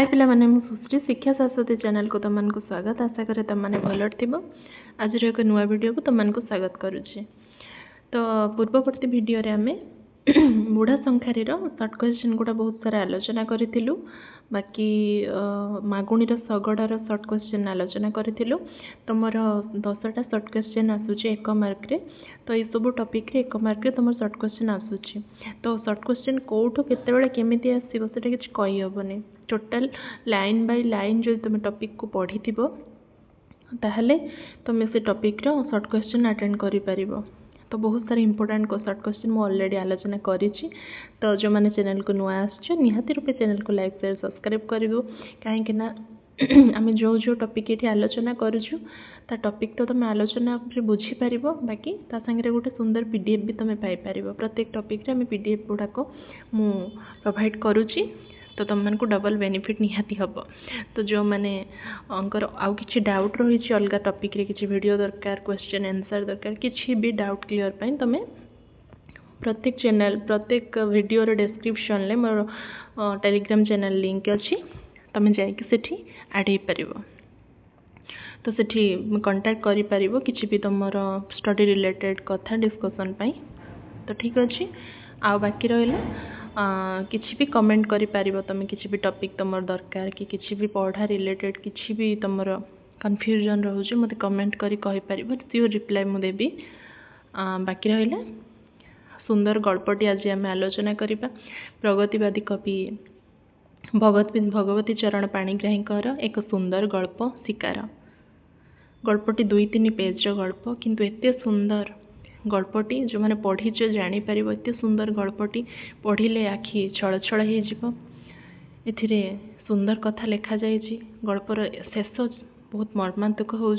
पिला माने मु सुश्री शिक्षा शाश्वती चैनल को तुम को स्वागत। आशा करे तुम मैंने भल थो। आज एक नुआ वीडियो को तुम को स्वागत करुच्चे। तो पूर्ववर्ती वीडियो रे आमे बुढ़ा संखारी सर्ट क्वेश्चन गुड़ा बहुत सारा आलोचना करूँ। बाकी मागुणीर शगड़ार सर्ट क्वेश्चन आलोचना करूँ। तो मोर 10टा सर्ट क्वेश्चन आसूची 1 मार्क रे। तो ये सब टॉपिक रे 1 मार्क रे तुम सर्ट क्वेश्चन आसूची। तो सर्ट क्वेश्चन कोठो केतेबेले केमिति आसीबो सेटा किछ कहि हबनी। टोटल लाइन बाय लाइन जो तुम टॉपिक को पढ़ी थिबो ताहले तुम से टॉपिक रो सर्ट क्वेश्चन अटेंड करि परिबो। तो बहुत सारे इंपोर्टेंट को सर्ट क्वेश्चन मु ऑलरेडी आलोचना करिछि। तो जो माने चैनल को नुआ आछो निहाती रूपे चैनल को लाइक शेयर सब्सक्राइब करिवो। काहे कि ना आमे जो टॉपिक एठी आलोचना करूछु ता टॉपिक तो तुम आलोचना रे बुझी परिबो। बाकी ता संगे गोटे सुंदर पीडीएफ भी तुम पाई परिबो। प्रत्येक टॉपिक रे आमे पीडीएफ गुडा को मु प्रोवाइड करूछि। तो तुम मन को डबल बेनिफिट निहाती हबो। तो जो माने अंकर आउ किछि डाउट रही अलग टॉपिक रे किछि वीडियो दरकार क्वेश्चन आंसर दरकार किछि भी डाउट क्लियर पई तमे प्रत्येक चैनल प्रत्येक वीडियो रे डिस्क्रिप्शन ले मोर टेलीग्राम चैनल लिंक अछि। तमे जाय कि सेठी ऐड हे परिबो। तो सेठी कांटेक्ट करि परिबो किछि भी तमर स्टडी रिलेटेड कथा डिस्कशन पई। तो ठीक अछि। आ बाकी रहला किसी भी कमेंट करि पारिबो। तुम किसी भी टॉपिक तुम दरकार कि किसी भी पढ़ा रिलेटेड किसी भी तुम कन्फ्यूजन रोचे मत कमेंट करि कहि पारिबो। सियोर रिप्लाई मु देबी। बाकी रहला सुंदर गल्पटी आज आम आलोचना करिबा। प्रगतिवादी कवि भगवती चरण पाणिग्राहींकर एक सुंदर गल्प शिकार। गल्पटी 2-3 पेज गल्प किंतु एते सुंदर गल्पटी जो मैंने पढ़ी जापर एत सुंदर गल्पटी पढ़िले आखि छल छल हो। एथिरे सुंदर कथा लिखा जाइए। गल्पर शेष बहुत मर्मांतक हो।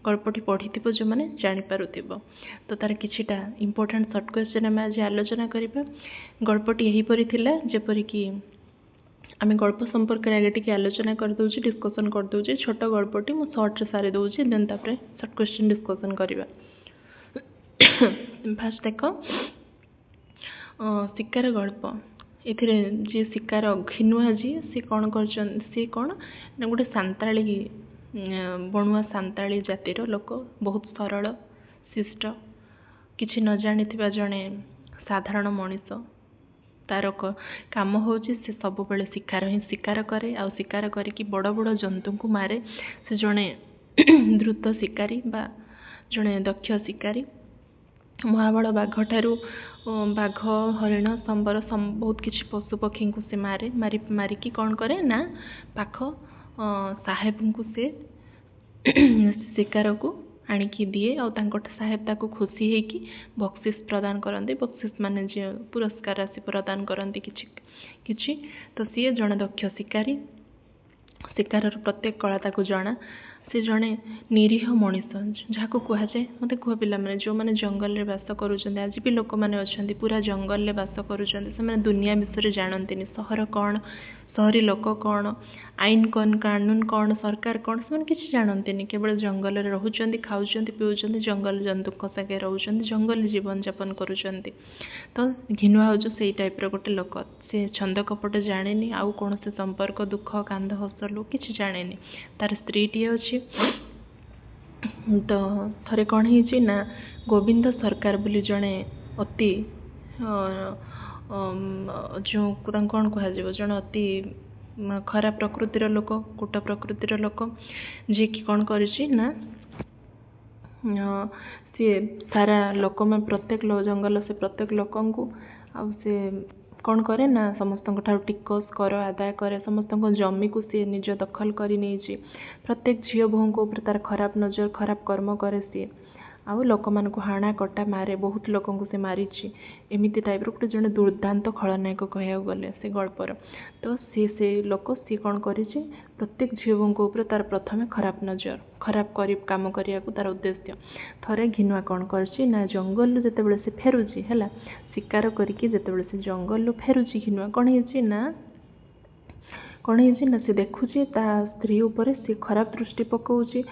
गल्पटी पढ़ी जो मैंने जापर। तो तार किछिटा इंपोर्टेंट सर्ट क्वेश्चन आम आज आलोचना करबा। गल्पटी यहीपरि थिला जेपरिक आम गल्प संपर्क आगे टी आलोचना करदे डिस्कसन करदे। छोट गल्पटी मु सर्ट रे सारी दूसरी देन तापर सर्ट क्वेश्चन डिस्कसन करबा। फास्ट देख शिकार गल्प। एथिरे जी शिकार घिनुआ जी सी कौन कर सी कौन ना गोटे सांताली बणुआ सांताली जातिर लोक बहुत सरल शिष्ट किछि न जानिथिबा जणे साधारण मनीष तार काम हूँ से सब बेले शिकार ही शिकार करे। आ शिकार करिकी बड़ बड़ जंतु को मारे। से जड़े द्रुत शिकारी बा जड़े दक्ष शिकारी। महाबल बाघ ठारू बाघ हरिण संबर बहुत किसी पशु पक्षी को से मारे। मारिकी कौन करे ना पाख साहेब को से शिकार को आनिकी दिए। और साहेब ताको खुशी है कि बक्सीस प्रदान करते। बक्सीस माने जो पुरस्कार राशि प्रदान करते किछि। तो सी जड़े दक्ष शिकारी शिकार प्रत्येक कला ताको जना। से जड़े निरीह मनीष जहाँ को कहुए मत कह पिला मैंने जो मैंने जंगल में बास करुँच आज भी लोक मैंने अच्छा पूरा जंगल में बास करुँच दुनिया विषय जानते। सहर कौन सहरी लोक कौन आईन कौन कानून कौन सरकार कौन से किसी जानते। केवल जंगल में रोच खाऊँ पीऊँ जंगल जंतु सागे रोच जंगल जीवन यापन करुँच। तो घिनुआ हूँ से टाइप गोटे लोक से छंद कपट जाने आउ कौन से संपर्क दुख कांद हस लो कि जाने। तार स्त्री टी अच्छी। तो थरे कौन है ना गोविंद सरकार बोली जड़े अति जो कौन कह जड़े अति खराब प्रकृतिर लोक कूट प्रकृतिर लोक जी कि कौन करी ना सी सारा लोक में प्रत्येक जंगल से प्रत्येक लोक आ से कौन करे ना समस्त टिकस कर आदाय करे। समस्त जमी को सी निज दखल कर नहीं। प्रत्येक झील बोह को तार खराब नजर खराब कर्म करे सी। आउ लोक मान को हाणा कटा मारे बहुत लोक से मारी। एमती टाइप गोटे जड़े दुर्दांत खलनायक कह गले से गल्पर। तो से लोक सी कौन कर प्रत्येक झील तार प्रथम खराब नजर खराब काम करने को तार उद्देश्य। थरे घिनुआ कौन कर जंगल जिते से फेरुची है शिकार करके जिते से जंगल फेरुची घिनुआ कौन है कौन है से देखुची ता स्त्री उपर से खराब दृष्टि पकाउची।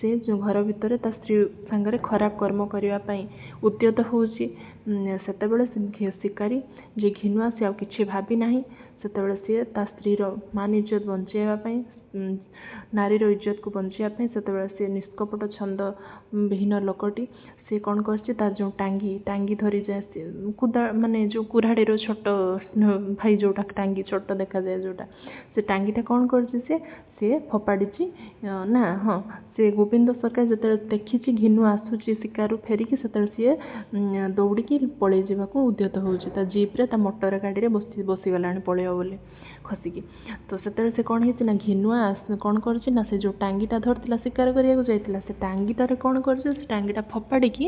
से जो घर भितर ता स्त्री सांगरे खराब कर्म करने उद्यत होउची। सेतेबेले शिकारी जे घिनुआ से आउ किछि भाबी नाही ସେତେବେଳେ ସିଏ ତା ସ୍ତ୍ରୀର ମାନ ଇଜ୍ଜତ ବଞ୍ଚାଇବା ପାଇଁ ନାରୀର ଇଜ୍ଜତକୁ ବଞ୍ଚାଇବା ପାଇଁ ସେତେବେଳେ ସିଏ ନିଷ୍କପଟ ଛନ୍ଦ ବିହୀନ ଲୋକଟି ସେ କ'ଣ କରିଛି ତାର ଯେଉଁ ଟାଙ୍ଗି ଧରି ଯାଏ ମାନେ ଯେଉଁ କୁରାଢ଼ୀର ଛୋଟ ଭାଇ ଯେଉଁଟା ଟାଙ୍ଗି ଛୋଟ ଦେଖାଯାଏ ଯେଉଁଟା ସେ ଟାଙ୍ଗିଟା କ'ଣ କରିଛି ସିଏ ଫୋପାଡ଼ିଛି ନା ହଁ ସେ ଗୋବିନ୍ଦ ସରକାର ଯେତେବେଳେ ଦେଖିଛି ଘିନୁ ଆସୁଛି ଶିକାରରୁ ଫେରିକି ସେତେବେଳେ ସିଏ ଦୌଡ଼ିକି ପଳେଇ ଯିବାକୁ ଉଦ୍ୟତ ହେଉଛି ତା ଜିପ୍ରେ ତା ମୋଟର ଗାଡ଼ିରେ ବସିଗଲାଣି ପଳେଇବ ବୋଲି ଖସିକି ତ ସେତେବେଳେ ସେ କ'ଣ ହେଇଛି ନା ଘିନୁଆ କ'ଣ କରିଛି ନା ସେ ଯେଉଁ ଟାଙ୍ଗିଟା ଧରିଥିଲା ଶିକାର କରିବାକୁ ଯାଇଥିଲା ସେ ଟାଙ୍ଗିଟାରେ କ'ଣ କରିଛି ସେ ଟାଙ୍ଗିଟା ଫୋପାଡ଼ିକି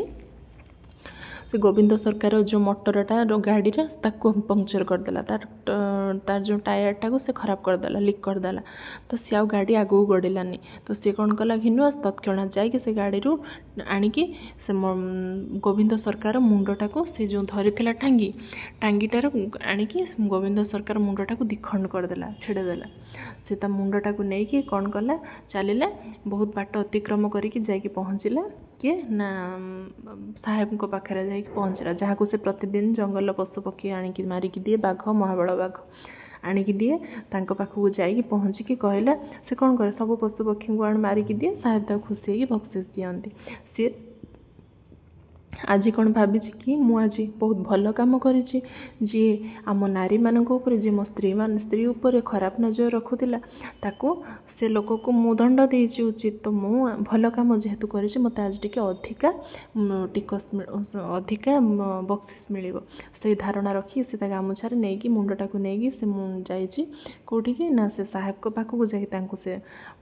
ସେ ଗୋବିନ୍ଦ ସରକାର ଯେଉଁ ମୋଟରଟା ଗାଡ଼ିରେ ତାକୁ ପଙ୍କଚର୍ କରିଦେଲା ତାର ଯେଉଁ ଟାୟାରଟାକୁ ସେ ଖରାପ କରିଦେଲା ଲିକ୍ କରିଦେଲା ତ ସିଏ ଆଉ ଗାଡ଼ି ଆଗକୁ ଗଡ଼ିଲାନି ତ ସିଏ କ'ଣ କଲା ଘିନୁଆ ତତ୍କ୍ଷଣାତ୍ ଯାଇକି ସେ ଗାଡ଼ିରୁ ଆଣିକି ସେ ଗୋବିନ୍ଦ ସରକାର ମୁଣ୍ଡଟାକୁ ସେ ଯେଉଁ ଧରିଥିଲା ଟାଙ୍ଗିଟାର ଆଣିକି ଗୋବିନ୍ଦ ସରକାର ମୁଣ୍ଡଟାକୁ ଦ୍ୱିଖଣ୍ଡ କରିଦେଲା ଛିଡ଼େଇଦେଲା ସେ ତା ମୁଣ୍ଡଟାକୁ ନେଇକି କ'ଣ କଲା ଚାଲିଲା ବହୁତ ବାଟ ଅତିକ୍ରମ କରିକି ଯାଇକି ପହଞ୍ଚିଲା କିଏ ନା ସାହେବଙ୍କ ପାଖରେ ଯାଇକି ପହଞ୍ଚିଲା ଯାହାକୁ ସେ ପ୍ରତିଦିନ ଜଙ୍ଗଲ ପଶୁପକ୍ଷୀ ଆଣିକି ମାରିକି ଦିଏ ବାଘ ମହାବଳ ବାଘ ଆଣିକି ଦିଏ ତାଙ୍କ ପାଖକୁ ଯାଇକି ପହଞ୍ଚିକି କହିଲା ସେ କ'ଣ କରେ ସବୁ ପଶୁପକ୍ଷୀଙ୍କୁ ମାରିକି ଦିଏ ସାହେବ ତାକୁ ଖୁସି ହେଇକି ବକ୍ସିସ୍ ଦିଅନ୍ତି ସିଏ ଆଜି କ'ଣ ଭାବିଛି କି ମୁଁ ଆଜି ବହୁତ ଭଲ କାମ କରିଛି ଯିଏ ଆମ ନାରୀମାନଙ୍କ ଉପରେ ଯିଏ ମୋ ସ୍ତ୍ରୀ ଉପରେ ଖରାପ ନଜର ରଖୁଥିଲା ତାକୁ ସେ ଲୋକକୁ ମୁଁ ଦଣ୍ଡ ଦେଇଛି ଉଚିତ ତ ମୁଁ ଭଲ କାମ ଯେହେତୁ କରିଛି ମୋତେ ଆଜି ଟିକେ ଅଧିକା ବକ୍ସିସ୍ ମିଳିବ ସେଇ ଧାରଣା ରଖି ସେ ତା ଗାମୁଛାରେ ନେଇକି ମୁଣ୍ଡଟାକୁ ନେଇକି ସେ ଯାଇଛି କେଉଁଠିକି ନା ସେ ସାହେବଙ୍କ ପାଖକୁ ଯାଇକି ତାଙ୍କୁ ସେ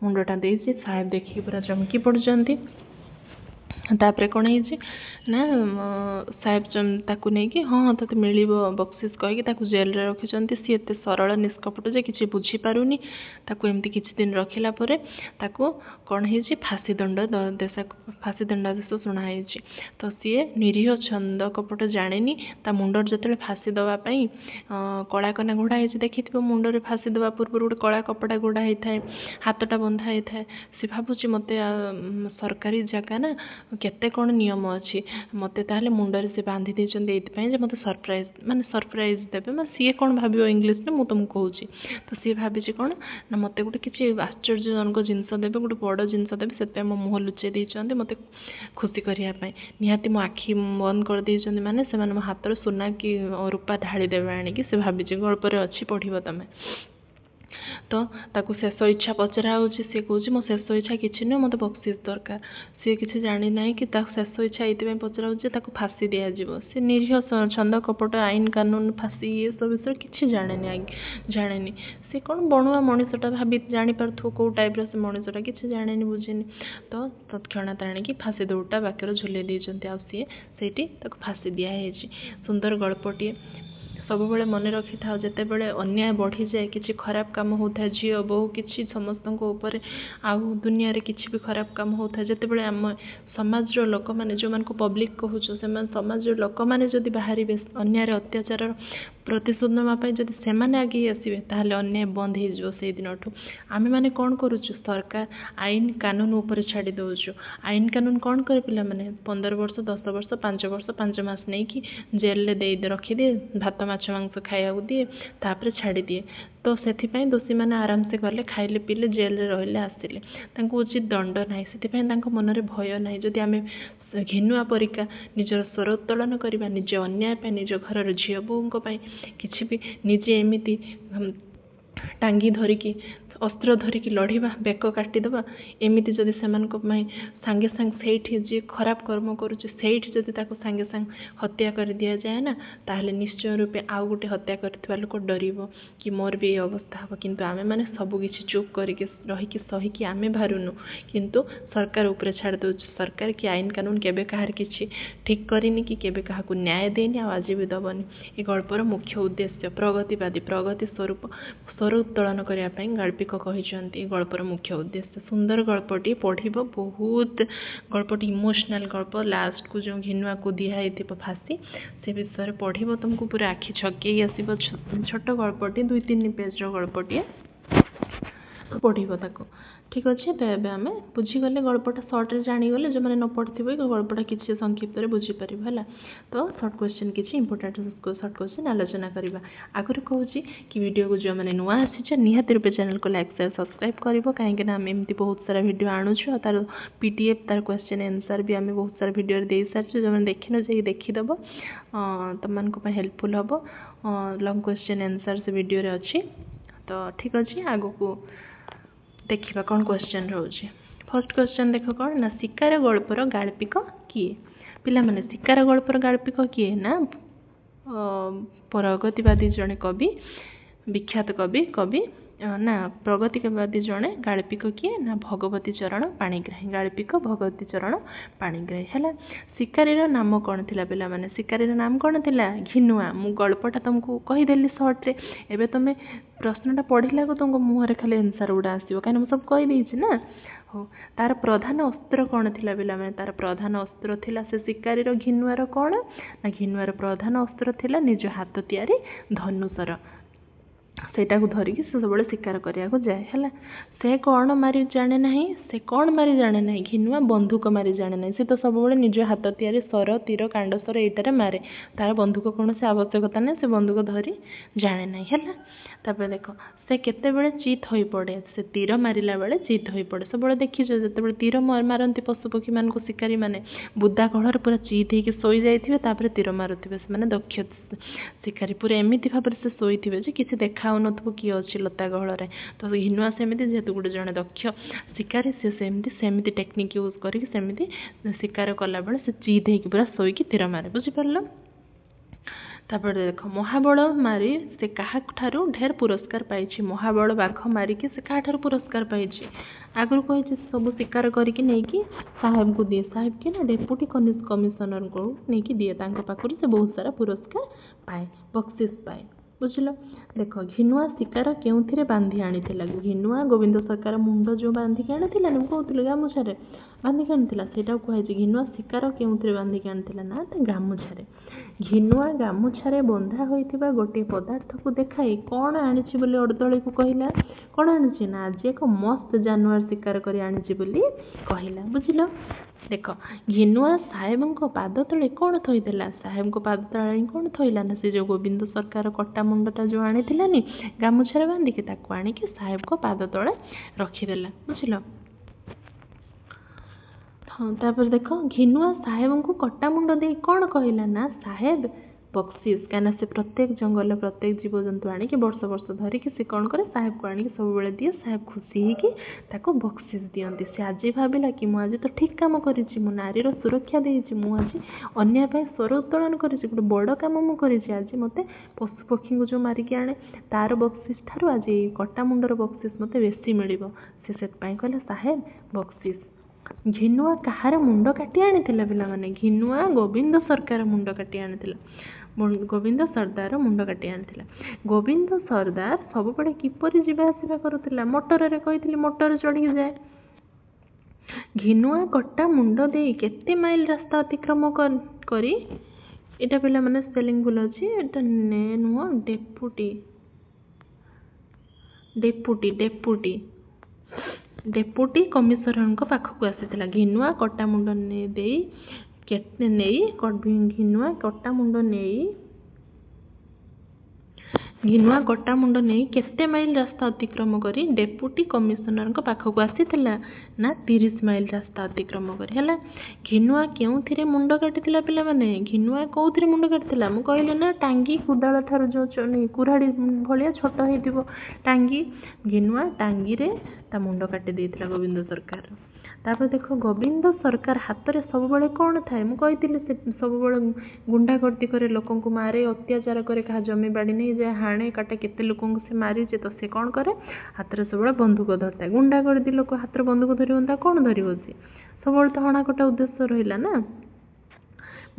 ମୁଣ୍ଡଟା ଦେଇଛି ସାହେବ ଦେଖିକି ପୁରା ଚମକି ପଡ଼ୁଛନ୍ତି ତାପରେ କ'ଣ ହେଇଛି ନା ସାହେବ ତାକୁ ନେଇକି ହଁ ତୋତେ ମିଳିବ ବକ୍ସିସ୍ କହିକି ତାକୁ ଜେଲରେ ରଖିଛନ୍ତି ସିଏ ଏତେ ସରଳ ନିଷ୍କପଟ ଯେ କିଛି ବୁଝିପାରୁନି ତାକୁ ଏମିତି କିଛି ଦିନ ରଖିଲା ପରେ ତାକୁ କ'ଣ ହେଇଛି ଫାଶୀ ଦଣ୍ଡାଦେଶ ଶୁଣା ହେଇଛି ତ ସିଏ ନିରୀହ ଛନ୍ଦ କପଟ ଜାଣିନି ତା ମୁଣ୍ଡରେ ଯେତେବେଳେ ଫାଶୀ ଦେବା ପାଇଁ କଳାକନା ଘୋଡ଼ା ହେଇଛି ଦେଖିଥିବ ମୁଣ୍ଡରେ ଫାଶୀ ଦେବା ପୂର୍ବରୁ ଗୋଟେ କଳା କପଡ଼ା ଘୋଡ଼ା ହେଇଥାଏ ହାତଟା ବନ୍ଧା ହେଇଥାଏ ସେ ଭାବୁଛି ମୋତେ ସରକାରୀ ଜାଗା ନା କେତେ କ'ଣ ନିୟମ ଅଛି ମୋତେ ତାହେଲେ ମୁଣ୍ଡରେ ସେ ବାନ୍ଧି ଦେଇଛନ୍ତି ଏଇଥିପାଇଁ ଯେ ମୋତେ ସରପ୍ରାଇଜ୍ ଦେବେ ସିଏ କ'ଣ ଭାବିବ ଇଂଲିଶରେ ମୁଁ ତୁମକୁ କହୁଛି ତ ସିଏ ଭାବିଛି କ'ଣ ନା ମୋତେ ଗୋଟେ କିଛି ଆଶ୍ଚର୍ଯ୍ୟଜନକ ଜିନିଷ ଦେବେ ଗୋଟେ ବଡ଼ ଜିନିଷ ଦେବେ ସେଥିପାଇଁ ମୋ ମୁହଁ ଲୁଚେଇ ଦେଇଛନ୍ତି ମୋତେ ଖୁସି କରିବା ପାଇଁ ନିହାତି ମୋ ଆଖି ବନ୍ଦ କରିଦେଇଛନ୍ତି ମାନେ ସେମାନେ ମୋ ହାତରେ ସୁନା କି ରୂପା ଢାଳି ଦେବେ ଆଣିକି ସେ ଭାବିଛି ଗଳ୍ପରେ ଅଛି ପଢ଼ିବ ତମେ ତ ତାକୁ ଶେଷ ଇଚ୍ଛା ପଚରା ହେଉଛି ସିଏ କହୁଛି ମୋ ଶେଷ ଇଚ୍ଛା କିଛି ନୁହେଁ ମୋତେ ବକ୍ସିସ୍ ଦରକାର ସିଏ କିଛି ଜାଣିନାହିଁ କି ତାକୁ ଶେଷ ଇଚ୍ଛା ଏଇଥିପାଇଁ ପଚରା ହେଉଛି ଯେ ତାକୁ ଫାଶୀ ଦିଆଯିବ ସେ ନିରୀହ ଛନ୍ଦ କପଟ ଆଇନ କାନୁନ ଫାଶୀ ଏସବୁ ବିଷୟରେ କିଛି ଜାଣେନି ସେ କ'ଣ ବଣୁଆ ମଣିଷଟା ଜାଣିପାରୁଥିବ କେଉଁ ଟାଇପ୍ର ସେ ମଣିଷଟା କିଛି ଜାଣେନି ବୁଝେନି ତ ତତ୍କ୍ଷଣାତ୍ ଆଣିକି ଫାଶୀ ଦଉଡ଼ିଟା ବାକ୍ୟରେ ଝୁଲେଇ ଦେଇଛନ୍ତି ଆଉ ସିଏ ସେଇଠି ତାକୁ ଫାଶୀ ଦିଆହେଇଛି ସୁନ୍ଦର ଗଳ୍ପଟିଏ ସବୁବେଳେ ମନେ ରଖିଥାଉ ଯେତେବେଳେ ଅନ୍ୟାୟ ବଢ଼ିଯାଏ କିଛି ଖରାପ କାମ ହେଉଥାଏ ଝିଅ ବୋହୂ କିଛି ସମସ୍ତଙ୍କ ଉପରେ ଆଉ ଦୁନିଆରେ କିଛି ବି ଖରାପ କାମ ହେଉଥାଏ ଯେତେବେଳେ ଆମ ସମାଜର ଲୋକମାନେ ଯେଉଁମାନଙ୍କୁ ପବ୍ଲିକ୍ କହୁଛୁ ସେମାନେ ସମାଜର ଲୋକମାନେ ଯଦି ବାହାରିବେ ଅନ୍ୟାୟର ଅତ୍ୟାଚାରର ପ୍ରତିଶୋଧ ନେବା ପାଇଁ ଯଦି ସେମାନେ ଆଗେଇ ଆସିବେ ତାହେଲେ ଅନ୍ୟାୟ ବନ୍ଦ ହେଇଯିବ ସେଇଦିନଠୁ ଆମେମାନେ କ'ଣ କରୁଛୁ ସରକାର ଆଇନ କାନୁନ ଉପରେ ଛାଡ଼ି ଦେଉଛୁ ଆଇନ କାନୁନ କ'ଣ କରେ ପିଲାମାନେ 15 ବର୍ଷ 10 ବର୍ଷ 5 ବର୍ଷ 5 ମାସ ନେଇକି ଜେଲରେ ରଖିଦିଏ ଭାତ ମାଛ ମାଂସ ଖାଇବାକୁ ଦିଏ ତାପରେ ଛାଡ଼ିଦିଏ ତ ସେଥିପାଇଁ ଦୋଷୀମାନେ ଆରାମସେ ଗଲେ ଖାଇଲେ ପିଇଲେ ଜେଲରେ ରହିଲେ ଆସିଲେ ତାଙ୍କୁ ଉଚିତ ଦଣ୍ଡ ନାହିଁ ସେଥିପାଇଁ ତାଙ୍କ ମନରେ ଭୟ ନାହିଁ ଯଦି ଆମେ ଘିନୁଆ ପରିକା ନିଜର ସ୍ୱର ଉତ୍ତୋଳନ କରିବା ନିଜ ଅନ୍ୟାୟ ପାଇଁ ନିଜ ଘରର ଝିଅ ବୋହୂଙ୍କ ପାଇଁ କିଛି ବି ନିଜେ ଏମିତି ଟାଙ୍ଗି ଧରିକି ଅସ୍ତ୍ର ଧରିକି ଲଢ଼ିବା ବେକ କାଟିଦେବା ଏମିତି ଯଦି ସେମାନଙ୍କ ପାଇଁ ସାଙ୍ଗେ ସେଇଠି ଯିଏ ଖରାପ କର୍ମ କରୁଛି ସେଇଠି ଯଦି ତାକୁ ସାଙ୍ଗେ ହତ୍ୟା କରି ଦିଆଯାଏ ନା ତାହେଲେ ନିଶ୍ଚୟ ରୂପେ ଆଉ ଗୋଟେ ହତ୍ୟା କରିଥିବା ଲୋକ ଡରିବ କି ମୋର ବି ଏଇ ଅବସ୍ଥା ହେବ କିନ୍ତୁ ଆମେମାନେ ସବୁକିଛି ଚୁପ୍ କରିକି ରହିକି ସହିକି ଆମେ ବାହାରୁନୁ କିନ୍ତୁ ସରକାର ଉପରେ ଛାଡ଼ି ଦେଉଛୁ ସରକାର କି ଆଇନ କାନୁନ କେବେ କାହାର କିଛି ଠିକ୍ କରିନି କି କେବେ କାହାକୁ ନ୍ୟାୟ ଦେଇନି ଆଉ ଆଜି ବି ଦେବନି ଏ ଗଳ୍ପର ମୁଖ୍ୟ ଉଦ୍ଦେଶ୍ୟ ପ୍ରଗତିବାଦୀ ପ୍ରଗତି ସ୍ୱର ଉତ୍ତୋଳନ କରିବା ପାଇଁ ଗାଳ୍ପିକ କହିଛନ୍ତି ଏ ଗଳ୍ପର ମୁଖ୍ୟ ଉଦ୍ଦେଶ୍ୟ ସୁନ୍ଦର ଗଳ୍ପଟି ପଢ଼ିବ ବହୁତ ଗଳ୍ପଟି ଇମୋସନାଲ୍ ଗଳ୍ପ ଲାଷ୍ଟକୁ ଯେଉଁ ଘିନୁଆକୁ ଦିଆହେଇଥିବ ଫାଶୀ ସେ ବିଷୟରେ ପଢ଼ିବ ତୁମକୁ ପୁରା ଆଖି ଛକେଇ ଆସିବ ଛୋଟ ଗଳ୍ପଟି 2-3 ପେଜ୍ର ଗଳ୍ପଟିଏ ପଢ଼ିବ ତାକୁ ठीक अच्छे। तो ये आम बुझीगले गल्पटा सर्ट्रे जाणीगले जो मैंने न पढ़े गल्पटा किसी संक्षिप्त में बुझीपर है। तो सर्ट क्वेश्चन किसी इंपोर्टेंट सर्ट क्वेश्चन आलोचना करवा आगुरी कहूँ कि वीडियो को जो मैंने नुआ आसी निहाती रूपे चैनल को लाइक शेयर सब्सक्राइब कर कहीं आम एमती बहुत सारा वीडियो आणुचु तार पीडीएफ तार क्वेश्चन आंसर भी आम बहुत सारा वीडियो दे सारी जो मैंने देखिन जाए देखीदेव तुम हेल्पफुल हम लॉन्ग क्वेश्चन आंसर से वीडियो अच्छी। तो ठीक अच्छे आगू को देखा कौन क्वेश्चन रोचे। फर्स्ट क्वेश्चन देख कौन ना शिकार गल्पर गाल्पिक किए पिला माने शिकार गल्पर गाल्पिक किए ना प्रगतिवादी जड़े कवि विख्यात कवि ना प्रगतिवादी जड़े गाल्पिक किए ना भगवती चरण पाणिग्राही गाल्पिक भगवती चरण पाणिग्राही है। शिकारी नाम कौन थिला पिला माने शिकारी नाम कौन थिला घिनुआ मु गल्पटा तुमको कहीदेली सर्ट्रे एबे तुम प्रश्नटा पढ़ला को तुमको मुहर खाली आंसर गुड़ा आसो कहीं सब कहीदेছি ना। हो तार प्रधान अस्त्र कौन थिला पिला माने तार प्रधान अस्त्र थिला से शिकारीर घिनुआर कौन ना घिनुआर प्रधान अस्त्र थिला निज हाथ तैयारी धनुषर सेटा को धरिकी से सब शिकार करने को जाए है। से कौन मारी जाने ना से कौन मारी जाने ना घिनुआ बंधुक मारी जाने ना सी तो सब निज हाथ तैयारी सर तीर कांडसर यटार मारे तार बंधुक कौन से आवश्यकता ना से बंधुक धरी जाने ना है। तापर देख से केतेबेले चित हो पड़े से तीर मारिला बेले चित हो पड़े सब देखीच जो तीर मारती पशुपक्षी मान को शिकारी मैंने बुदा कलर पूरा चित हो शोई जाइए तीर मारुवे से दक्ष शिकारी पूरा एमती भाव से शोई थे किसी देखा नथो किए अच्छी लता गहल तो घिनुआ सेमती जेहेतु गोटे जड़े दक्ष शिकारी सी सेमती टेक्निक यूज करमती शिकार कला बेले से चित हो पूरा शोईकी तीर मारे बुझीपार। तापर देख महाबल मारी से क्या ढेर पुरस्कार पाई महाबल बाघ मारिकी से क्या पुरस्कार पाई आगुरी कही सब शिकार करके साहेब को दिए साहेब के ना डेप्यूटी कमिशनर को लेकिन दिए पाखर से बहुत सारा पुरस्कार पाए बक्सीस पाए बुझल। देख घिनुआ शिकार के बांधी आनी घिनुआ गोविंद सरकार मुंड जो बांधिक आनी कहते गामुछारे बांधिक आनी से कहुई घिनुआ शिकार के बांधिक आनी ना गामुछारे घिनुआ गामुछारे बंधा होता गोटे पदार्थ को देखाई कौन आनी अर्दली को कहला कौन आनी ना आज एक मस्त जानवर शिकार कर आनी कहला बुझल। देख घिनुआ साहेब को पाद तले कौन थईदेला साहेब को पाद तले कौन थईला ना से जो गोविंद सरकार कटा मुंडटा जो आनी गामुछारे बांधिकी ताको आणिकी साहेब को पाद तले रखीदेला बुझल। हाँ तापर देख घिनुआ साहेब को कटा मुंड दे कौन कहला ना साहेब बक्सीस कहीं से प्रत्येक जंगल प्रत्येक जीवजंतु आणिकी वर्ष वर्ष धरिकी से कौन करे साहेब को आणिकी सब दिए साहेब खुशी होगी बक्सीस दियंती से आज भाविला कि मुझे तो ठीक काम करी मो नारीर सुरक्षा देती मुझे अन्याय स्वर उत्तोलन कर गोटे बड़ कम मुझे आज मत पशुपक्षी को जो मारिकी आने तार बक्सीस ठार आज कटा मुंडर बक्सीस मत बेसी मिल से कहला साहेब बक्सीस। घिनुआ कहार मुंड काटी आनी पिला माने घिनुआ गोविंद सरकार मुंड काटी आनी गोविंद सरदार मुंड काटी आनी गोविंद सरदार सब बड़े किपरि जीवा आसिबा करुतिला मोटर रे कहितली मोटर चढ़ी जाए घिनुआ कटा मुंड दे केते माइल रास्ता अतिक्रम करी एटा पिला माने स्पेलिंग भूल अछि एटा ने नुआ deputy deputy deputy deputy commissioner पाखक आसी घिनुआ कटा मुंड घिनुआ कटा मुंड घिनुआ कटा मुंड नहीं केते माइल रास्ता अतिक्रम करी डेपुटी कमिशनर पाखक आसीथिला ना 30 माइल रास्ता अतिक्रम करी है। घिनुआ के मुंड काटी पिला माने घिनुआ कौन मुंड काटी मु कहले ना टांगी कुदाल ठार जो कुराड़ी भाया छोट हो टांगी घिनुआ टांगी रे ता मुंड काटी देइथिला गोविंद सरकार। तापर देख गोविंद सरकार हाथ में सब बड़े कौन थाए मुझे सब बड़े गुंडागर्दी करे लोक को मारे अत्याचार करे क्या जमी बाड़ी नहीं जाए हाणे काटे केते लोक से मारी तो से कौन करे हाथ में सब बंदूक धरता गुंडागर्दी लोक हाथ में बंदूक धरता कौन धर सी सब तो हणाकटा उद्देश्य रहा ना।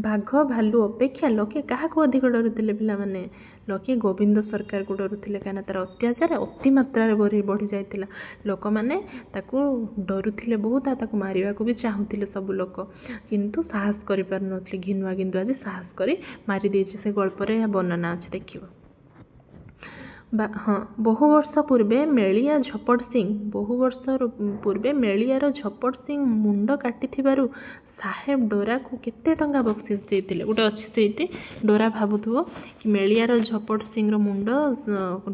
बाघ भालू अपेक्षा लोके क्या अधिक डरुले पे लोके गोविंद सरकार को डरुले कहीं तार अत्याचार अति मात्रा बढ़ी जाता लोक मैंने डरुले बहुत ताको मारिबा को भी चाहूले सब लोक किंतु साहस कर पार नथले घिनुआ किंतु आज साहस कर मारी देछि से गल्पर वर्णना अच्छे देखिए। हाँ बहु वर्ष पूर्वे मेलिया झपट सिंह बहु वर्ष पूर्वे मेलियार झपट सिंह मुंड काटिथिबारु साहेब डोरा को केते टंका बक्सिस देइथिले गोटे अछि सेठी डोरा भाबुथुओ कि मेलियार झपट सिंह रो मुंड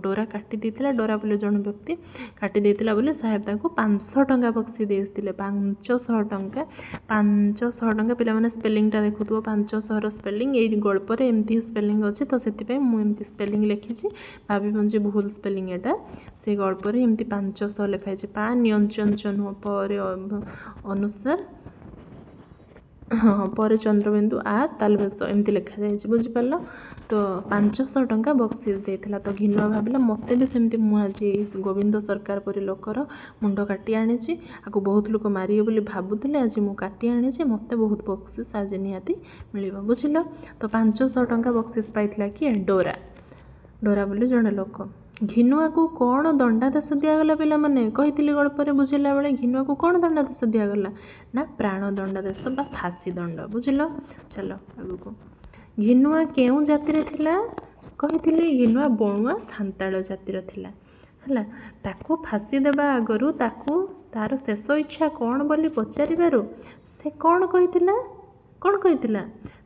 डोरा काटी देइथिला डोरा बोले जण व्यक्ति काटी देइथिला बोले साहेब ताको 500 टंका बक्सी देइथिले 500 टंका 500 टंका पिला माने स्पेलिंग ता देखुथुओ 500 रो स्पेलिंग एई गल्प रे एमती स्पेलिंग अछि तो सेति पय मु एमती स्पेलिंग लिखिछि भाबी जे भूल स्पेलिंग एटा से गल्प रे एमती 500 लिखाइ छै पा नियंचन चनु पर अनुसार हाँ पर चंद्रबिंदु आ तालबेस एमती लिखा जाए बुझी पारल तो 500 टंका बक्सिस देइथिला तो घिनुआ भाबिला मते भी सेमती मु आज गोविंद सरकार परि लोकर मुंड काटी आनिछि आकु बहुत लोक मारिए बोली भाबुथिले आज मु काटी आनिछि मते बहुत बक्सिस आज निहाती मिलिबो बुझिलो तो 500 टंका बक्सिस पाइथिला कि डोरा डोरा बोली जणे लोक घिनुआ को कौन दंडादेश दिगला पिला माने कहिथिली गल्प रे बुझिला बेले घिनुआ को कौन दंडादेश दिगला ना प्राण दंडादेश बा फांसी दंड बुझिलो चलो आगु को घिनुआ केउ जाति रे थिला कहिथिली घिनुआ बणुआ सांताଳ जाति रे थिला हला ताको फांसी देबा आगरु ताको तार शेष इच्छा कौन बोली पचारिबारु से कौन कहिथिला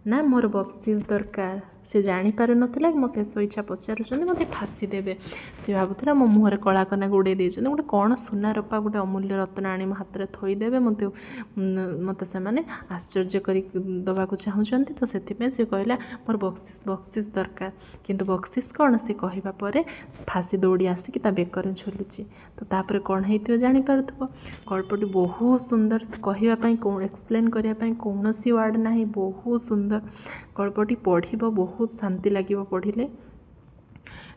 ना मोर बक्सिस दरकार से जानी पार नथिला कि मते शेष इच्छा पचारुछन मते फांसी देबे से भाबुथला मो मुहर कला कना गुडे देछन गोटे कौन सुना रूपा गोटे अमूल्य रत्न आनी मो हाथ रे थोई देबे मते से माने आश्चर्य करी दबा को चाहुचंती तो सेति पे से कहला मोर बक्सिस दरकार किंतु बक्सिस कौन से कहिबा परे फांसी दौड़ी आसी कि ता बेकर झुलुची तो तापर कौन हेतियो जानी पारथबो गल्पटी बहुत सुंदर कहिबा पई कोन एक्सप्लेन करिया पई कोनोसी वर्ड नाही बहुत सुंदर गल्पटी पढ़िबो बहुत शांति लागिबो पढ़िले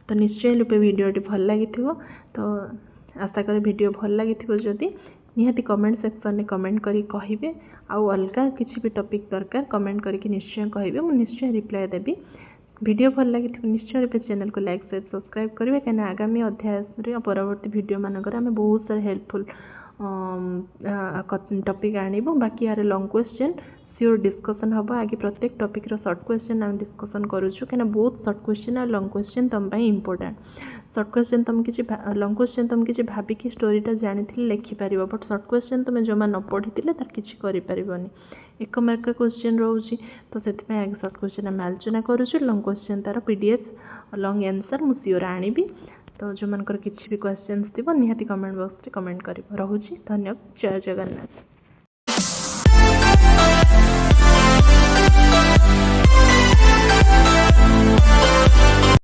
तो निश्चय रूपे वीडियोटी भल लागिथिबो तो आशा करी वीडियो भल लागिथिबो जदी निहाती कमेंट सेक्शन में कमेंट करी कहिबे आउ अलगा किछि भी टॉपिक दरकार कमेंट करी निश्चय कहिबे मु निश्चय रिप्लाई देबी वीडियो भल लागिथिबो निश्चय रूपे चैनल को लाइक शेयर सब्सक्राइब करिवे कना आगामी अध्याय रे परवर्ती वीडियो मानकर हमें बहुत सारे हेल्पफुल टॉपिक आनिबो बाकी यार लॉन्ग क्वेश्चन सियोर डिस्कशन हम आगे प्रत्येक टॉपिक रो शॉर्ट क्वेश्चन आम डिस्कशन करूछु कना बहुत शॉर्ट क्वेश्चन और लॉन्ग क्वेश्चन तुम पई इंपोर्टेंट शॉर्ट क्वेश्चन तुम किछि लॉन्ग क्वेश्चन तुम किछि भाबी कि स्टोरीटा जानिथिले लिखि परिबो बट शॉर्ट क्वेश्चन तुम जमा न पढिथिले तार किछि करि परिबोनी एक मार्क क्वेश्चन रहउछि तो सेति पई आगे शॉर्ट क्वेश्चन हम आलोचना करूछु लॉन्ग क्वेश्चन तार पीडीएफ लॉन्ग आंसर मु सियोर आनिबी तो जो मनकर किछि भी क्वेश्चंस थिबो निहाती कमेंट बॉक्स रे कमेंट करिवो रहउछि धन्यवाद जय जगन्नाथ।